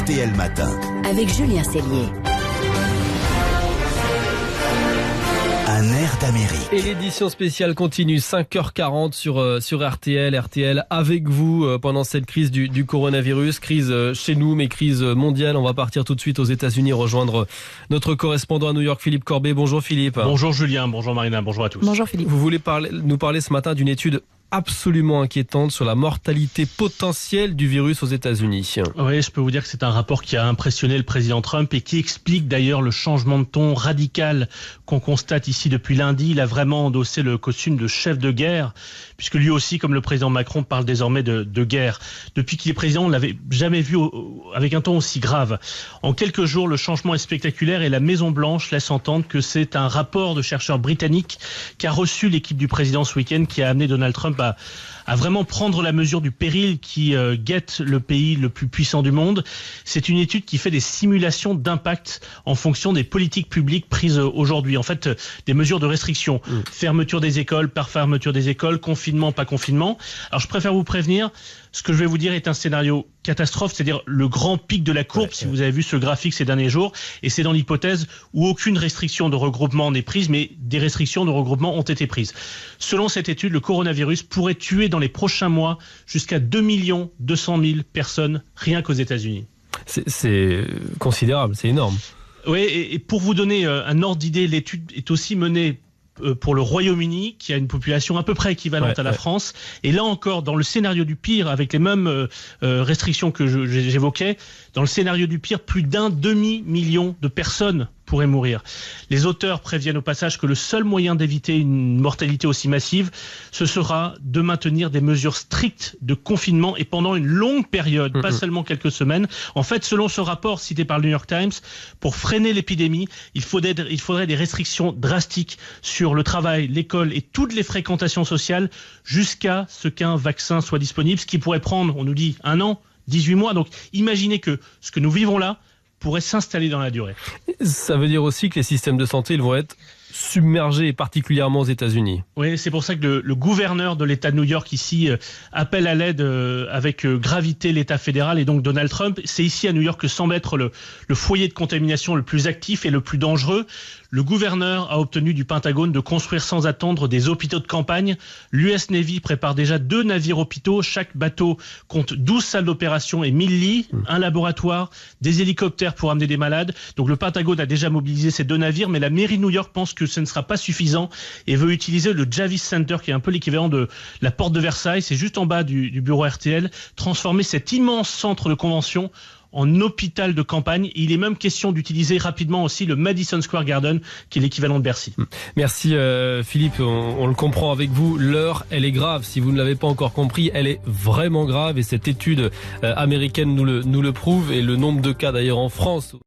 RTL Matin. Avec Julien Cellier. Un air d'Amérique. Et l'édition spéciale continue, 5h40 sur RTL. RTL avec vous pendant cette crise du coronavirus. Crise chez nous, mais crise mondiale. On va partir tout de suite aux États-Unis rejoindre notre correspondant à New York, Philippe Corbet. Bonjour Philippe. Bonjour Julien, bonjour Marina, bonjour à tous. Bonjour Philippe. Vous voulez nous parler ce matin d'une étude absolument inquiétante sur la mortalité potentielle du virus aux États-Unis. Oui, je peux vous dire que c'est un rapport qui a impressionné le président Trump et qui explique d'ailleurs le changement de ton radical qu'on constate ici depuis lundi. Il a vraiment endossé le costume de chef de guerre, puisque lui aussi, comme le président Macron, parle désormais de guerre. Depuis qu'il est président, on ne l'avait jamais vu avec un ton aussi grave. En quelques jours, le changement est spectaculaire et la Maison-Blanche laisse entendre que c'est un rapport de chercheurs britanniques qu'a reçu l'équipe du président ce week-end, qui a amené Donald Trump à vraiment prendre la mesure du péril qui guette le pays le plus puissant du monde. C'est une étude qui fait des simulations d'impact en fonction des politiques publiques prises aujourd'hui. En fait, des mesures de restriction. Fermeture des écoles, par fermeture des écoles, confinement, pas confinement. Alors je préfère vous prévenir, ce que je vais vous dire est un scénario catastrophe, c'est-à-dire le grand pic de la courbe, si vous avez vu ce graphique ces derniers jours, et c'est dans l'hypothèse où aucune restriction de regroupement n'est prise, mais des restrictions de regroupement ont été prises. Selon cette étude, le coronavirus pourrait tuer dans les prochains mois jusqu'à 2 200 000 personnes rien qu'aux États-Unis. C'est considérable, c'est énorme. Oui, et pour vous donner un ordre d'idée, l'étude est aussi menée pour le Royaume-Uni, qui a une population à peu près équivalente à la France. Et là encore, dans le scénario du pire, avec les mêmes restrictions que j'évoquais, dans le scénario du pire, plus d'1 demi-million de personnes pourraient mourir. Les auteurs préviennent au passage que le seul moyen d'éviter une mortalité aussi massive, ce sera de maintenir des mesures strictes de confinement et pendant une longue période, pas seulement quelques semaines. En fait, selon ce rapport cité par le New York Times, pour freiner l'épidémie, il faudrait des restrictions drastiques sur le travail, l'école et toutes les fréquentations sociales jusqu'à ce qu'un vaccin soit disponible, ce qui pourrait prendre, on nous dit, 1 an, 18 mois. Donc imaginez que ce que nous vivons là pourrait s'installer dans la durée. Ça veut dire aussi que les systèmes de santé, ils vont être submergés, particulièrement aux États-Unis. Oui, c'est pour ça que le gouverneur de l'État de New York ici appelle à l'aide avec gravité l'État fédéral et donc Donald Trump. C'est ici à New York que semble être le foyer de contamination le plus actif et le plus dangereux. Le gouverneur a obtenu du Pentagone de construire sans attendre des hôpitaux de campagne. L'US Navy prépare déjà 2 navires hôpitaux. Chaque bateau compte 12 salles d'opération et 1000 lits, un laboratoire, des hélicoptères pour amener des malades. Donc le Pentagone a déjà mobilisé ces 2 navires, mais la mairie de New York pense que ce ne sera pas suffisant et veut utiliser le Javits Center, qui est un peu l'équivalent de la porte de Versailles. C'est juste en bas du bureau RTL. Transformer cet immense centre de convention en hôpital de campagne. Il est même question d'utiliser rapidement aussi le Madison Square Garden, qui est l'équivalent de Bercy. Merci Philippe, on le comprend avec vous, l'heure elle est grave. Si vous ne l'avez pas encore compris, elle est vraiment grave et cette étude américaine nous le prouve, et le nombre de cas d'ailleurs en France